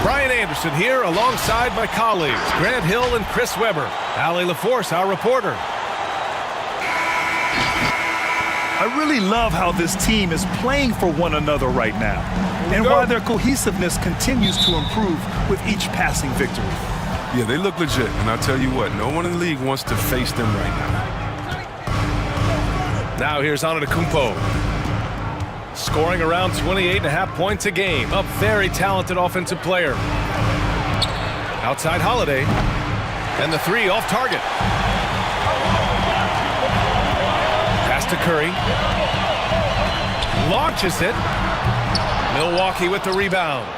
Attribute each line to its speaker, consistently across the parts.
Speaker 1: Brian Anderson here alongside my colleagues, Grant Hill and Chris Webber. Allie LaForce, our reporter.
Speaker 2: I really love how this team is playing for one another right now, and why their cohesiveness continues to improve with each passing victory.
Speaker 3: Yeah, they look legit, and I'll tell you what, no one in the league wants to face them right now.
Speaker 1: Now here's Antetokounmpo. Scoring around 28.5 points a game. A very talented offensive player. Outside Holiday. And the three off target. Pass to Curry. Launches it. Milwaukee with the rebound.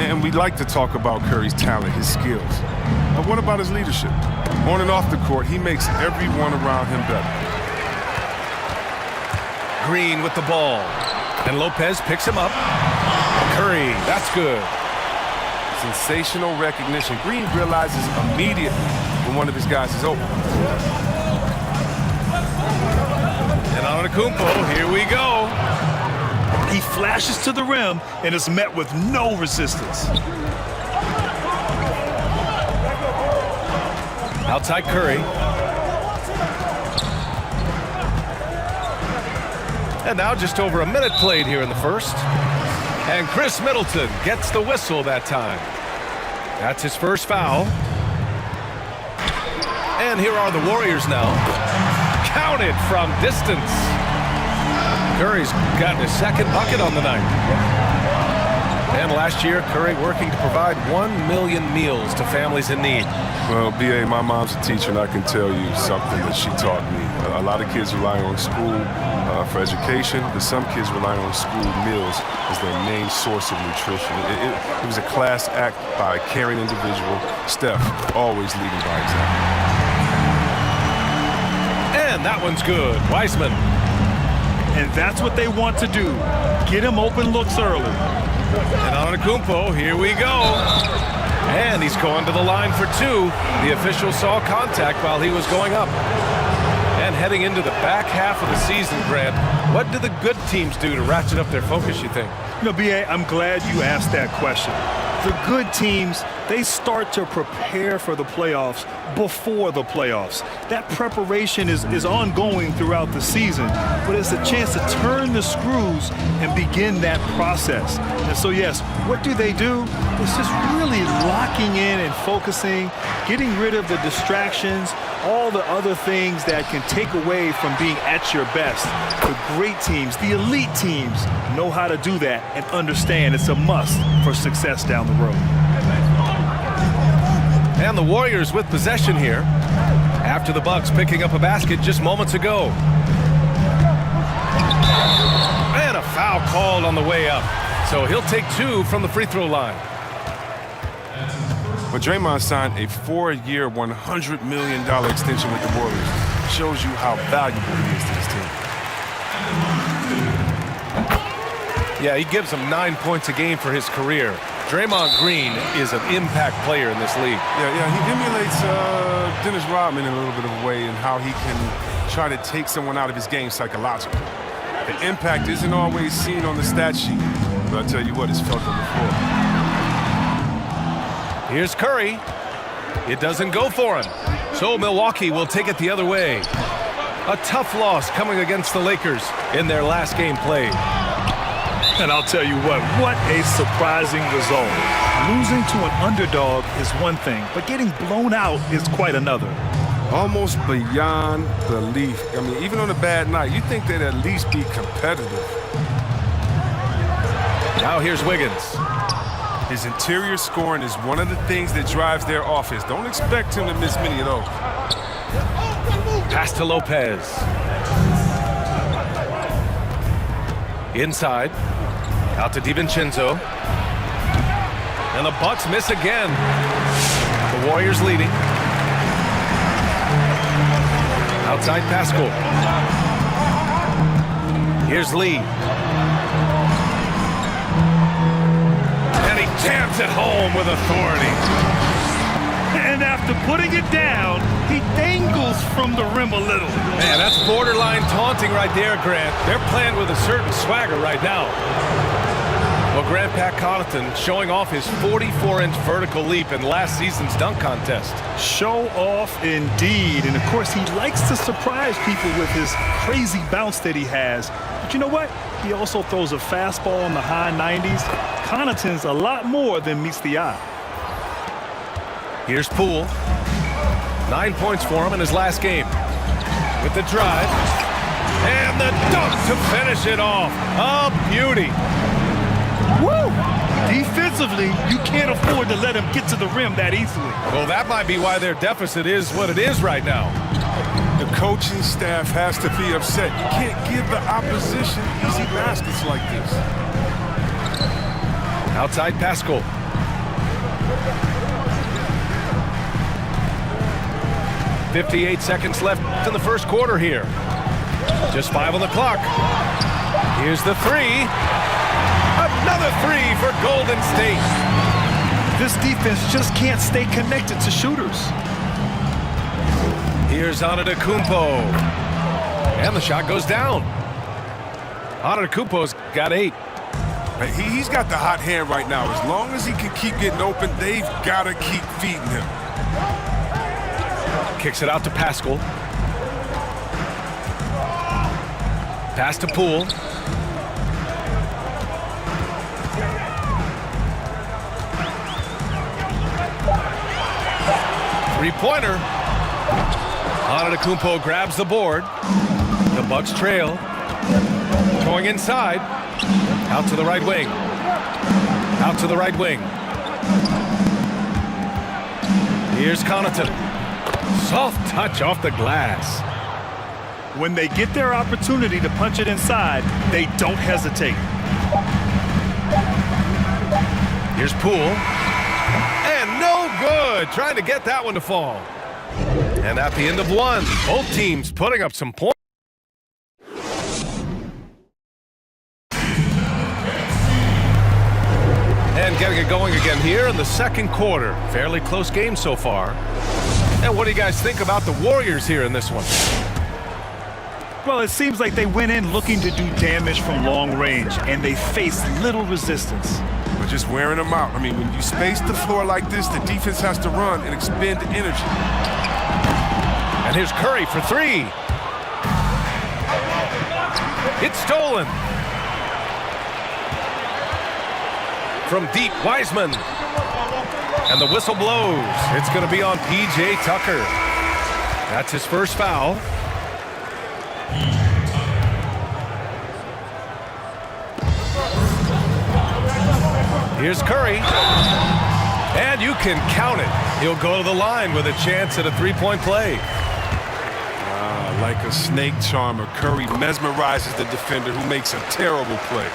Speaker 3: And we like to talk about Curry's talent, his skills. But what about his leadership? On and off the court, he makes everyone around him better.
Speaker 1: Green with the ball. And Lopez picks him up. Curry, that's good.
Speaker 3: Sensational recognition. Green realizes immediately when one of his guys is open.
Speaker 1: And Antetokounmpo, here we go.
Speaker 2: He flashes to the rim and is met with no resistance.
Speaker 1: Outside Curry. And now just over a minute played here in the first. And Chris Middleton gets the whistle that time. That's his first foul. And here are the Warriors now. Counted from distance. Curry's gotten his second bucket on the night. And last year, Curry working to provide 1 million meals to families in need.
Speaker 3: Well, B.A., my mom's a teacher, and I can tell you something that she taught me. A lot of kids rely on school for education, but some kids rely on school meals as their main source of nutrition. It was a class act by a caring individual. Steph, always leading by example.
Speaker 1: And that one's good. Wiseman.
Speaker 2: And that's what they want to do. Get him open looks early.
Speaker 1: And Antetokounmpo, here we go. And he's going to the line for two. The official saw contact while he was going up. And heading into the back half of the season, Grant, what do the good teams do to ratchet up their focus, you think?
Speaker 2: You know, B.A., I'm glad you asked that question. The good teams, they start to prepare for the playoffs before the playoffs. That preparation is ongoing throughout the season, but it's a chance to turn the screws and begin that process. And so, yes, what do? It's just really locking in and focusing, getting rid of the distractions, all the other things that can take away from being at your best. The great teams, the elite teams, know how to do that and understand it's a must for success down the road.
Speaker 1: And the Warriors with possession here after the Bucks picking up a basket just moments ago. And a foul called on the way up. So he'll take two from the free throw line.
Speaker 3: But Draymond signed a 4-year, $100 million extension with the Warriors. Shows you how valuable he is to this team.
Speaker 1: Yeah, he gives them 9 points a game for his career. Draymond Green is an impact player in this league.
Speaker 3: Yeah, he emulates Dennis Rodman in a little bit of a way in how he can try to take someone out of his game psychologically. The impact isn't always seen on the stat sheet, but I'll tell you what, it's felt on the floor.
Speaker 1: Here's Curry. It doesn't go for him. So Milwaukee will take it the other way. A tough loss coming against the Lakers in their last game played.
Speaker 2: And I'll tell you what a surprising result. Losing to an underdog is one thing, but getting blown out is quite another.
Speaker 3: Almost beyond belief. I mean, even on a bad night, you think they'd at least be competitive.
Speaker 1: Now here's Wiggins.
Speaker 3: His interior scoring is one of the things that drives their offense. Don't expect him to miss many of those.
Speaker 1: Pass to Lopez. Inside. Out to DiVincenzo. And the Bucks miss again. The Warriors leading. Outside Pascal. Here's Lee. And he jams it home with authority.
Speaker 2: And after putting it down, he dangles from the rim a little.
Speaker 1: Man, that's borderline taunting right there, Grant. They're playing with a certain swagger right now. Well, Grant Pat Connaughton showing off his 44-inch vertical leap in last season's dunk contest.
Speaker 2: Show off indeed. And of course, he likes to surprise people with his crazy bounce that he has. But you know what? He also throws a fastball in the high 90s. Connaughton's a lot more than meets the eye.
Speaker 1: Here's Poole. 9 points for him in his last game. With the drive. And the dunk to finish it off. A beauty.
Speaker 2: Woo! Defensively, you can't afford to let him get to the rim that easily.
Speaker 1: Well, that might be why their deficit is what it is right now.
Speaker 3: The coaching staff has to be upset. You can't give the opposition easy baskets like this.
Speaker 1: Outside Pascal. .58 seconds left in the first quarter here. Just 5 on the clock. Here's the three. Another three for Golden State.
Speaker 2: This defense just can't stay connected to shooters.
Speaker 1: Here's Antetokounmpo. And the shot goes down. Antetokounmpo's got 8.
Speaker 3: He's got the hot hand right now. As long as he can keep getting open, they've got to keep feeding him.
Speaker 1: Kicks it out to Pascal. Pass to Poole. Three-pointer. Antetokounmpo grabs the board. The Bucks trail. Going inside. Out to the right wing. Out to the right wing. Here's Connaughton. Soft touch off the glass.
Speaker 2: When they get their opportunity to punch it inside, they don't hesitate.
Speaker 1: Here's Poole. And no good. Trying to get that one to fall. And at the end of one, both teams putting up some points. And getting it going again here in the second quarter. Fairly close game so far. And what do you guys think about the Warriors here in this one?
Speaker 2: Well, it seems like they went in looking to do damage from long range, and they faced little resistance.
Speaker 3: But just wearing them out. I mean, when you space the floor like this, the defense has to run and expend energy.
Speaker 1: And here's Curry for three. It's stolen. From deep, Wiseman. And the whistle blows. It's going to be on P.J. Tucker. That's his first foul. Here's Curry. And you can count it. He'll go to the line with a chance at a three-point play.
Speaker 3: Like a snake charmer, Curry mesmerizes the defender who makes a terrible play.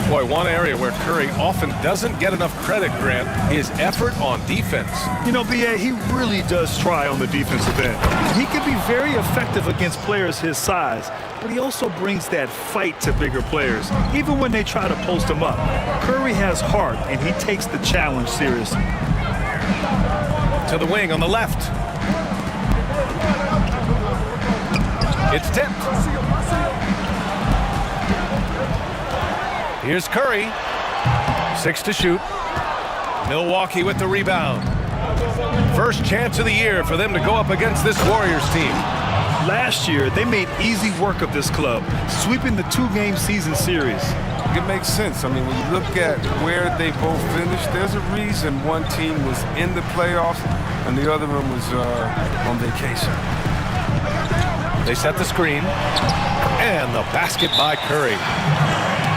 Speaker 1: Boy, one area where Curry often doesn't get enough credit, Grant, is effort on defense.
Speaker 2: You know, B.A., he really does try on the defensive end. He can be very effective against players his size, but he also brings that fight to bigger players, even when they try to post him up. Curry has heart, and he takes the challenge seriously.
Speaker 1: To the wing on the left. It's tipped. Here's Curry. 6 to shoot. Milwaukee with the rebound. First chance of the year for them to go up against this Warriors team.
Speaker 2: Last year, they made easy work of this club, sweeping the 2-game season series.
Speaker 3: It makes sense. I mean, when you look at where they both finished, there's a reason one team was in the playoffs and the other one was on vacation.
Speaker 1: They set the screen. And the basket by Curry.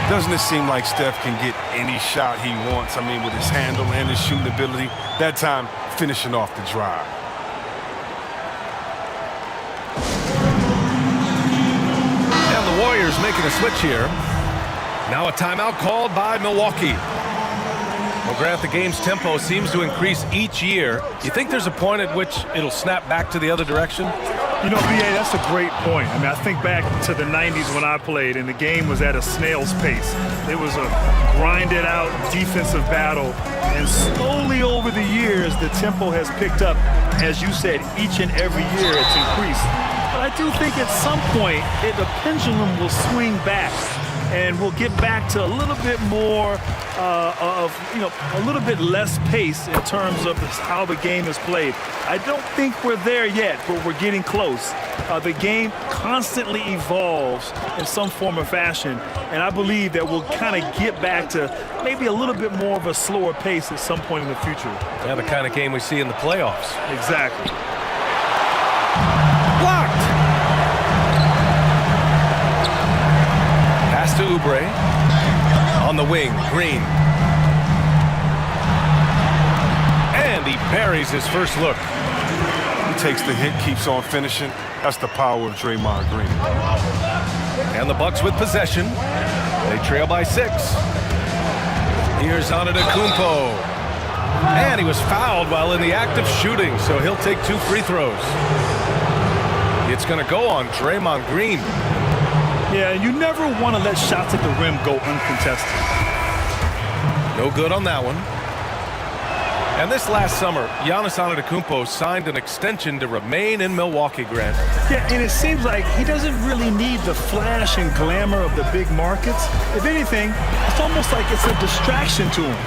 Speaker 3: Doesn't it seem like Steph can get any shot he wants? I mean, with his handle and his shooting ability, that time finishing off the drive.
Speaker 1: And the Warriors making a switch here. Now a timeout called by Milwaukee. Well, Grant, the game's tempo seems to increase each year. You think there's a point at which it'll snap back to the other direction?
Speaker 2: You know, B.A., that's a great point. I mean, I think back to the 90s when I played, and the game was at a snail's pace. It was a grinded-out defensive battle, and slowly over the years, the tempo has picked up. As you said, each and every year it's increased. But I do think at some point, the pendulum will swing back. and we'll get back to a little bit more a little bit less pace in terms of how the game is played. I don't think we're there yet, but we're getting close. The game constantly evolves in some form or fashion, and I believe that we'll kind of get back to maybe a little bit more of a slower pace at some point in the future.
Speaker 1: Yeah, the kind of game we see in the playoffs.
Speaker 2: Exactly.
Speaker 1: Blocked! Pass to Oubre. On the wing, Green. And he buries his first look.
Speaker 3: He takes the hit, keeps on finishing. That's the power of Draymond Green.
Speaker 1: And the Bucks with possession. They trail by 6. Here's Antetokounmpo. And he was fouled while in the act of shooting, so he'll take 2 free throws. It's going to go on Draymond Green.
Speaker 2: Yeah, you never want to let shots at the rim go uncontested.
Speaker 1: No good on that one. And this last summer, Giannis Antetokounmpo signed an extension to remain in Milwaukee, Grant.
Speaker 2: Yeah, and it seems like he doesn't really need the flash and glamour of the big markets. If anything, it's almost like it's a distraction to him.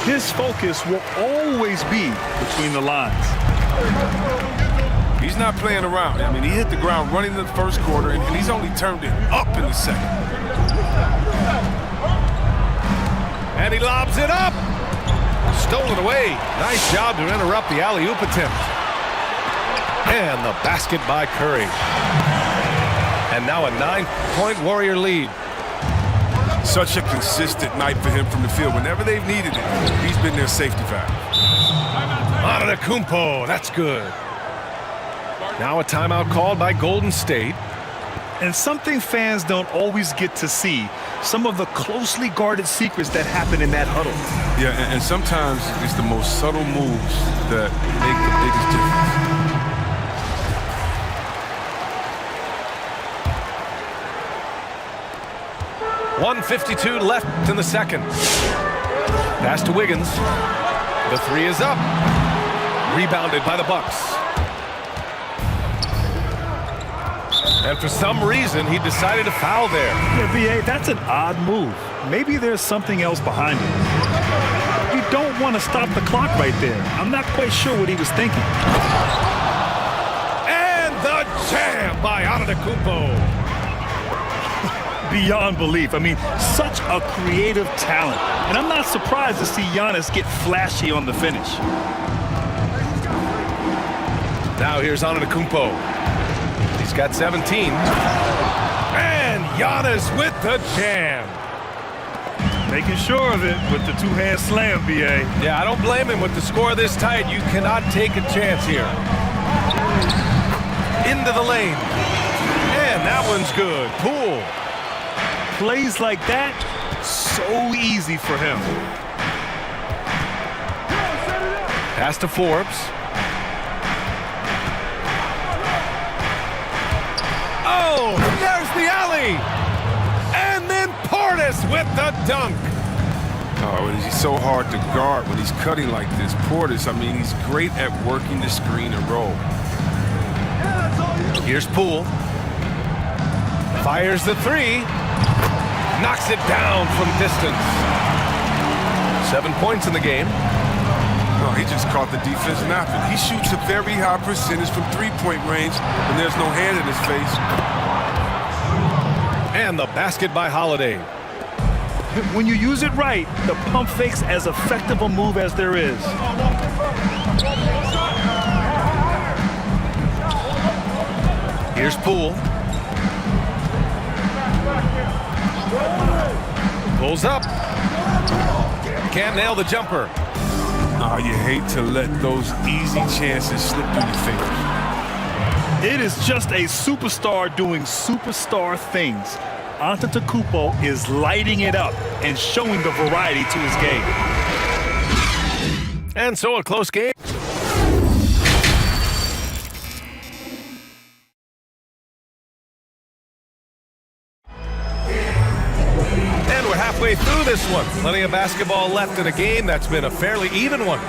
Speaker 2: His focus will always be between the lines.
Speaker 3: He's not playing around. I mean, he hit the ground running in the first quarter, and he's only turned it up in the second.
Speaker 1: And he lobs it up. Stolen away. Nice job to interrupt the alley-oop attempt. And the basket by Curry. And now a 9-point Warrior lead.
Speaker 3: Such a consistent night for him from the field. Whenever they've needed it, he's been their safety valve.
Speaker 1: Antetokounmpo, that's good. Now a timeout called by Golden State.
Speaker 2: And something fans don't always get to see, some of the closely guarded secrets that happen in that huddle.
Speaker 3: Yeah, and sometimes it's the most subtle moves that make the biggest
Speaker 1: difference. 1:52 left in the second. Pass to Wiggins. The 3 is up. Rebounded by the Bucks. And for some reason, he decided to foul there.
Speaker 2: Yeah, B.A., that's an odd move. Maybe there's something else behind it. You don't want to stop the clock right there. I'm not quite sure what he was thinking.
Speaker 1: And the jam by Antetokounmpo.
Speaker 2: Beyond belief. I mean, such a creative talent. And I'm not surprised to see Giannis get flashy on the finish.
Speaker 1: Now here's Antetokounmpo. He's got 17. And Giannis with the jam.
Speaker 2: Making sure of it with the 2-hand slam, B.A.
Speaker 1: Yeah, I don't blame him with the score this tight. You cannot take a chance here. Into the lane. And that one's good. Poole.
Speaker 2: Plays like that, so easy for him.
Speaker 1: Pass to Forbes. Oh, there's the alley. And then Portis with the dunk.
Speaker 3: Oh, he's so hard to guard when he's cutting like this. Portis, I mean, he's great at working the screen and roll.
Speaker 1: Here's Poole. Fires the 3. Knocks it down from distance. 7 points in the game.
Speaker 3: No, he just caught the defense napping. He shoots a very high percentage from 3-point range when there's no hand in his face.
Speaker 1: And the basket by Holiday.
Speaker 2: When you use it right, the pump fake's as effective a move as there is.
Speaker 1: Here's Poole. Pulls up. Can't nail the jumper.
Speaker 3: Oh, you hate to let those easy chances slip through your fingers.
Speaker 2: It is just a superstar doing superstar things. Antetokounmpo is lighting it up and showing the variety to his game.
Speaker 1: And so a close game. And we're halfway through this one. Plenty of basketball left in a game that's been a fairly even one.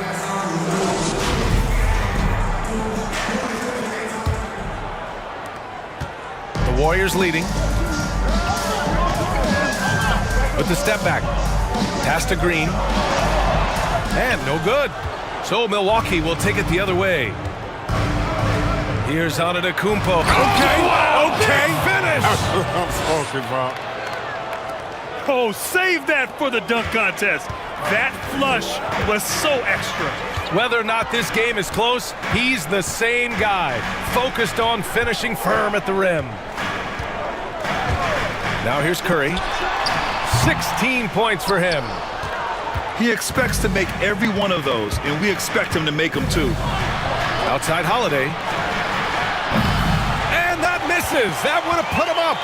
Speaker 1: The Warriors leading. with the step back. Pass to Green. And no good. So Milwaukee will take it the other way. Here's Antetokounmpo.
Speaker 3: Okay,
Speaker 1: wow,
Speaker 3: okay.
Speaker 1: big finish.
Speaker 3: I'm talking about.
Speaker 2: Oh, save that for the dunk contest. That flush was so extra.
Speaker 1: Whether or not this game is close, he's the same guy, focused on finishing firm at the rim. Now here's Curry. 16 points for him.
Speaker 2: He expects to make every one of those, and we expect him to make them too.
Speaker 1: Outside Holiday. And that misses. That would have put him up.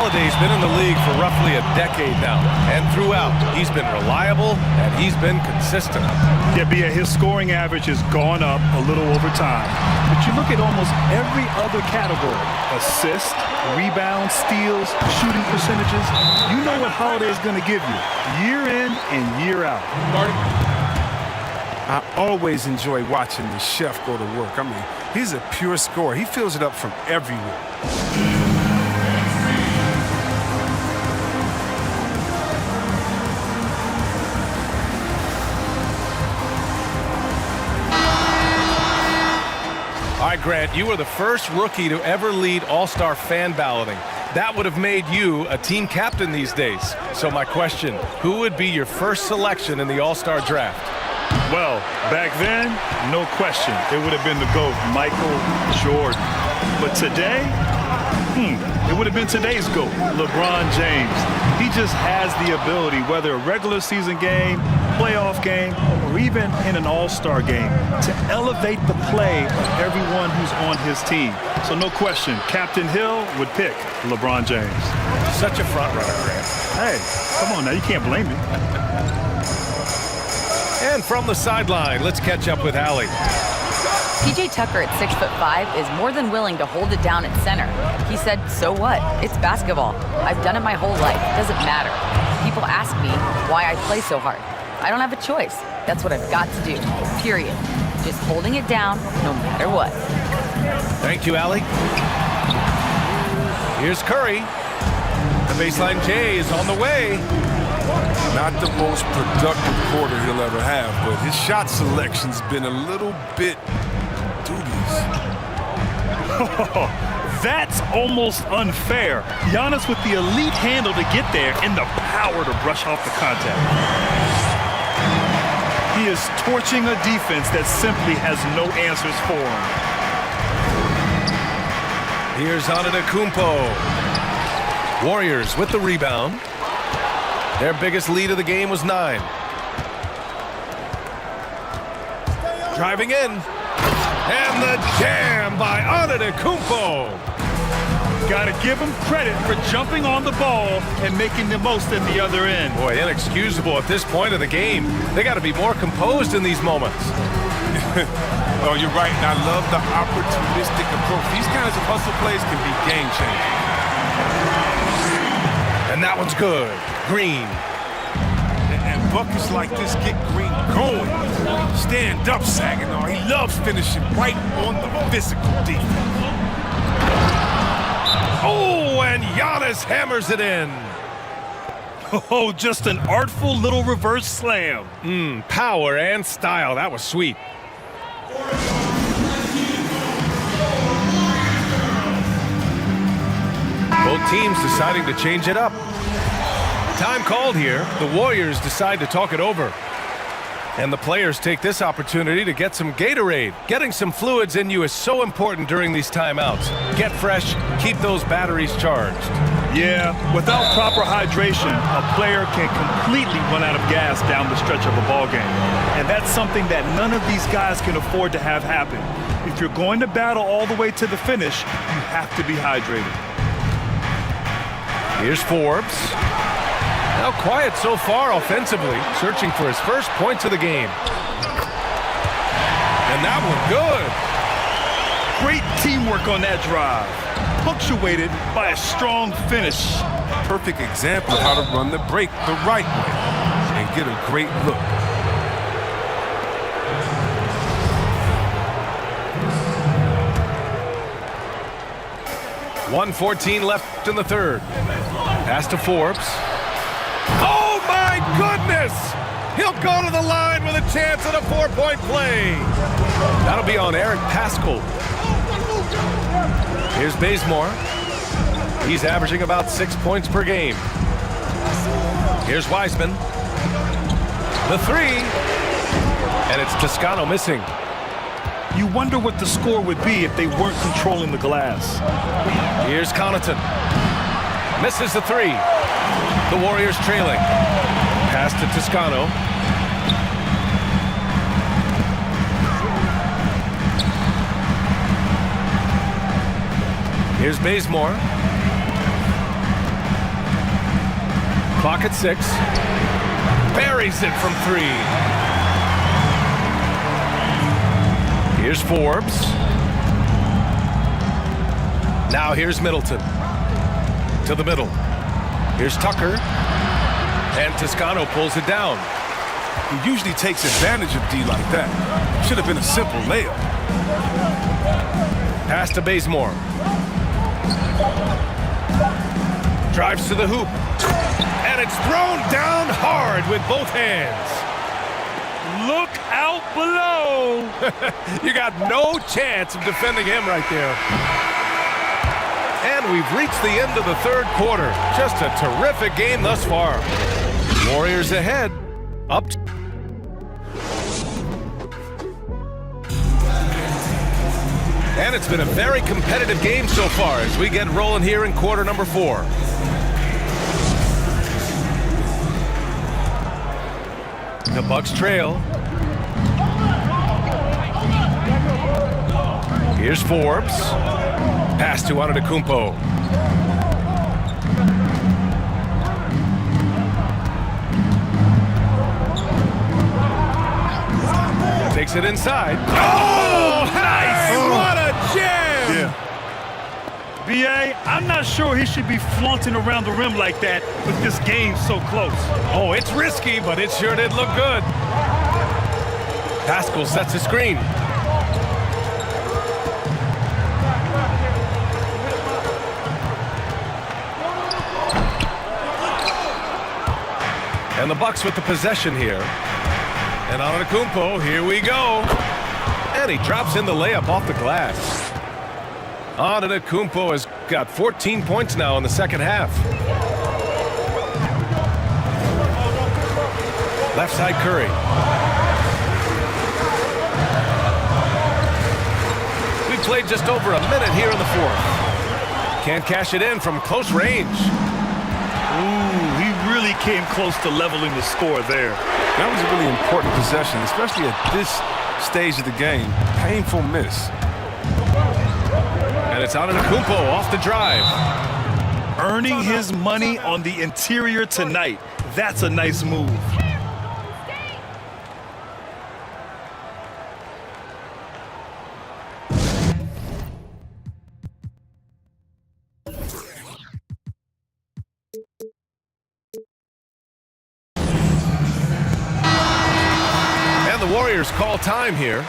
Speaker 1: Holiday's been in the league for roughly a decade now, and throughout, he's been reliable and he's been consistent.
Speaker 2: Yeah, Bia, his scoring average has gone up a little over time. But you look at almost every other category: assists, rebounds, steals, shooting percentages. You know what Holiday is going to give you year in and year out.
Speaker 3: I always enjoy watching the chef go to work. I mean, he's a pure scorer. He fills it up from everywhere.
Speaker 1: All right, Grant, you were the first rookie to ever lead All-Star fan balloting. That would have made you a team captain these days. So my question, who would be your first selection in the All-Star draft?
Speaker 2: Well, back then, no question, it would have been the GOAT, Michael Jordan. But today, it would have been today's GOAT, LeBron James. He just has the ability, whether a regular season game, playoff game, or even in an all-star game, to elevate the play of everyone who's on his team. So no question, Captain Hill would pick LeBron James.
Speaker 1: Such a front runner, Grant.
Speaker 2: Hey, come on now, you can't blame me.
Speaker 1: And from the sideline, let's catch up with Allie.
Speaker 4: PJ Tucker at 6'5" is more than willing to hold it down at center. He said, so what? It's basketball. I've done it my whole life. It doesn't matter. People ask me why I play so hard. I don't have a choice. That's what I've got to do, period. Just holding it down no matter what.
Speaker 1: Thank you, Allie. Here's Curry. The baseline J is on the way.
Speaker 3: Not the most productive quarter he'll ever have, but his shot selection's been a little bit dubious.
Speaker 2: That's almost unfair. Giannis with the elite handle to get there and the power to brush off the contact. He is torching a defense that simply has no answers for him.
Speaker 1: Here's Antetokounmpo. Warriors with the rebound. Their biggest lead of the game was 9. Driving in. And the jam by Antetokounmpo.
Speaker 2: Gotta give him credit for jumping on the ball and making the most at the other end.
Speaker 1: Boy, inexcusable at this point of the game. They got to be more composed in these moments.
Speaker 3: Oh, you're right, and I love the opportunistic approach. These kinds of hustle plays can be game-changing.
Speaker 1: And that one's good. Green.
Speaker 3: And buckets like this get Green going. Stand up, Saginaw. He loves finishing right on the physical defense.
Speaker 1: Oh, and Giannis hammers it in.
Speaker 2: Oh, just an artful little reverse slam.
Speaker 1: Power and style. That was sweet. Both teams deciding to change it up. Time called here. The Warriors decide to talk it over. And the players take this opportunity to get some Gatorade. Getting some fluids in you is so important during these timeouts. Get fresh, keep those batteries charged.
Speaker 2: Yeah, without proper hydration, a player can completely run out of gas down the stretch of a ball game. And that's something that none of these guys can afford to have happen. If you're going to battle all the way to the finish, you have to be hydrated.
Speaker 1: Here's Forbes. Now quiet so far offensively, searching for his first points of the game. And that one good.
Speaker 2: Great teamwork on that drive, punctuated by a strong finish.
Speaker 3: Perfect example of how to run the break the right way and get a great look.
Speaker 1: .114 left in the third. Pass to Forbes. Oh, my goodness! He'll go to the line with a chance at a 4-point play. That'll be on Eric Paschal. Here's Bazemore. He's averaging about 6 points per game. Here's Wiseman. The three. And it's Toscano missing.
Speaker 2: You wonder what the score would be if they weren't controlling the glass.
Speaker 1: Here's Connaughton. Misses the three. The Warriors trailing. Pass to Toscano. Here's Bazemore. Clock at 6. Buries it from 3. Here's Forbes. Now here's Middleton. To the middle. Here's Tucker. And Toscano pulls it down.
Speaker 3: He usually takes advantage of D like that. Should have been a simple layup.
Speaker 1: Pass to Bazemore. Drives to the hoop. And it's thrown down hard with both hands.
Speaker 2: Look out below.
Speaker 1: You got no chance of defending him right there. And we've reached the end of the third quarter. Just a terrific game thus far. Warriors ahead. Up. And it's been a very competitive game so far as we get rolling here in quarter number 4. The Bucks trail. Here's Forbes. Pass to Antetokounmpo. Takes it inside. Oh, nice! What a jam!
Speaker 2: Yeah. B.A., I'm not sure he should be flaunting around the rim like that with this game so close.
Speaker 1: Oh, it's risky, but it sure did look good. Paschal sets a screen. And the Bucks with the possession here. And Antetokounmpo, here we go. And he drops in the layup off the glass. Antetokounmpo has got 14 points now in the second half. Left side Curry. We played just over a minute here in the fourth. Can't cash it in from close range.
Speaker 2: Ooh, he really came close to leveling the score there.
Speaker 3: That was a really important possession, especially at this stage of the game. Painful miss.
Speaker 1: And it's Antetokounmpo off the drive.
Speaker 2: Earning his money on the interior tonight. That's a nice move.
Speaker 1: Warriors call time here.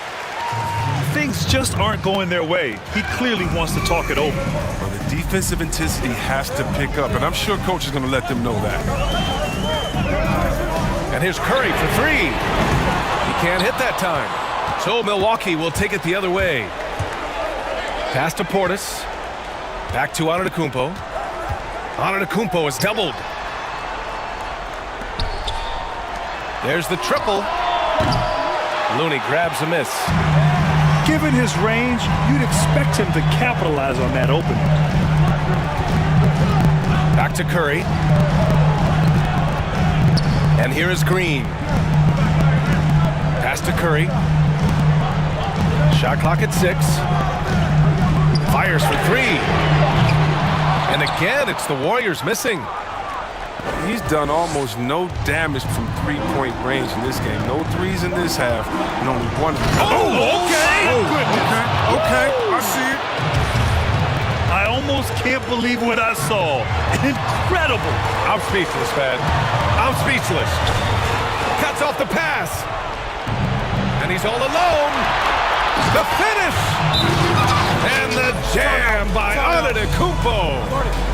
Speaker 2: Things just aren't going their way. He clearly wants to talk it over.
Speaker 3: Well, the defensive intensity has to pick up, and I'm sure coach is going to let them know that.
Speaker 1: And here's Curry for 3. He can't hit that time. So Milwaukee will take it the other way. Pass to Portis. Back to Antetokounmpo. Antetokounmpo is doubled. There's the triple. Looney grabs a miss.
Speaker 2: Given his range, you'd expect him to capitalize on that opening.
Speaker 1: Back to Curry. And here is Green. Pass to Curry. Shot clock at 6. Fires for 3. And again, it's the Warriors missing.
Speaker 3: He's done almost no damage from three-point range in this game. No threes in this half, and only one.
Speaker 1: Oh, okay.
Speaker 3: Okay, I see it.
Speaker 2: I almost can't believe what I saw. Incredible.
Speaker 1: I'm speechless, man. I'm speechless. Cuts off the pass. And he's all alone. The finish. And the jam by Antetokounmpo.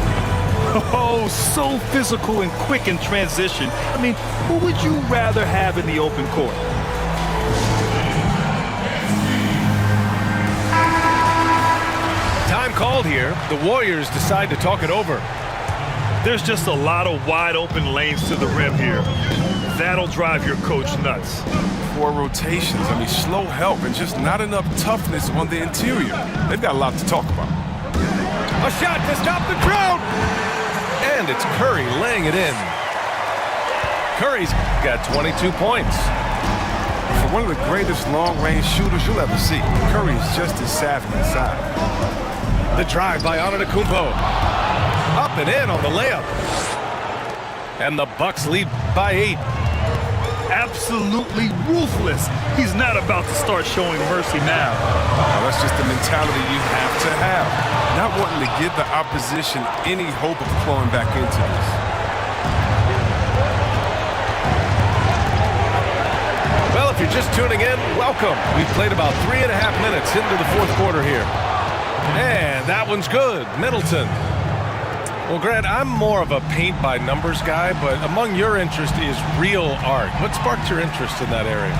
Speaker 2: Oh, so physical and quick in transition. I mean, who would you rather have in the open court?
Speaker 1: Time called here. The Warriors decide to talk it over.
Speaker 2: There's just a lot of wide open lanes to the rim here. That'll drive your coach nuts.
Speaker 3: 4 rotations. I mean, slow help and just not enough toughness on the interior. They've got a lot to talk about.
Speaker 1: A shot to stop the crowd. And it's Curry laying it in. Curry's got 22 points.
Speaker 3: For one of the greatest long-range shooters you'll ever see, Curry is just as savvy inside.
Speaker 1: The drive by Antetokounmpo. Up and in on the layup. And the Bucks lead by 8.
Speaker 2: Absolutely ruthless. He's not about to start showing mercy now.
Speaker 3: Now, that's just the mentality you have to have. Not wanting to give the opposition any hope of clawing back into this.
Speaker 1: Well, if you're just tuning in, welcome. We've played about 3.5 minutes into the fourth quarter here. And that one's good. Middleton. Well, Grant, I'm more of a paint-by-numbers guy, but among your interest is real art. What sparked your interest in that area?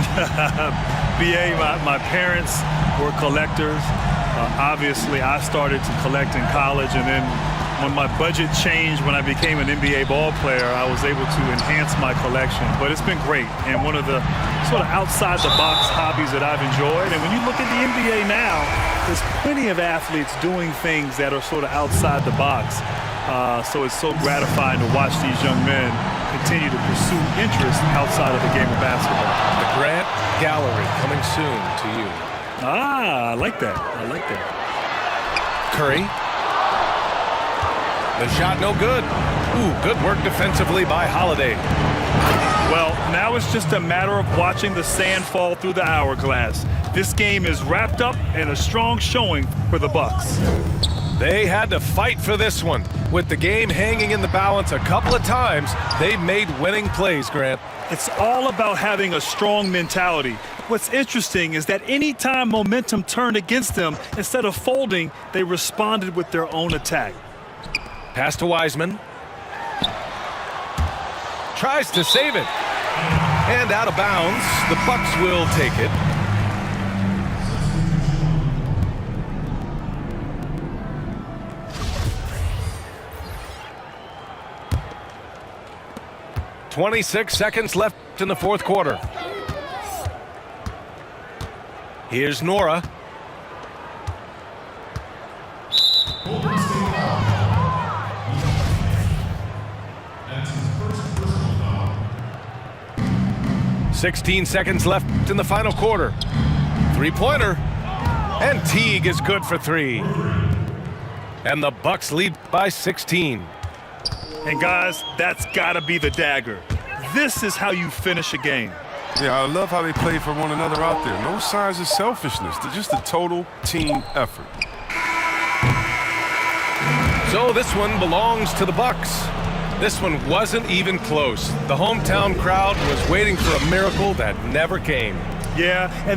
Speaker 2: BA, my parents were collectors. Obviously, I started to collect in college, and then when my budget changed when I became an NBA ball player, I was able to enhance my collection. But it's been great, and one of the sort of outside-the-box hobbies that I've enjoyed. And when you look at the NBA now, there's plenty of athletes doing things that are sort of outside the box. So it's so gratifying to watch these young men continue to pursue interest outside of the game of basketball.
Speaker 1: The Grant Gallery coming soon to you.
Speaker 2: Ah, I like that. I like that.
Speaker 1: Curry. The shot no good. Ooh, good work defensively by Holiday.
Speaker 2: Well, now it's just a matter of watching the sand fall through the hourglass. This game is wrapped up and a strong showing for the Bucks.
Speaker 1: They had to fight for this one. With the game hanging in the balance a couple of times, they made winning plays, Grant.
Speaker 2: It's all about having a strong mentality. What's interesting is that anytime momentum turned against them, instead of folding, they responded with their own attack.
Speaker 1: Pass to Wiseman. Tries to save it. And out of bounds. The Bucks will take it. .26 seconds left in the fourth quarter. Here's Nora.
Speaker 5: That's his first personal foul.
Speaker 1: 16 seconds left in the final quarter. Three-pointer. And Teague is good for 3. And the Bucks lead by 16.
Speaker 2: And guys, that's gotta be the dagger. This is how you finish a game.
Speaker 3: Yeah, I love how they play for one another out there. No signs of selfishness. They're just a total team effort.
Speaker 1: So this one belongs to the Bucks. This one wasn't even close. The hometown crowd was waiting for a miracle that never came.
Speaker 2: Yeah, and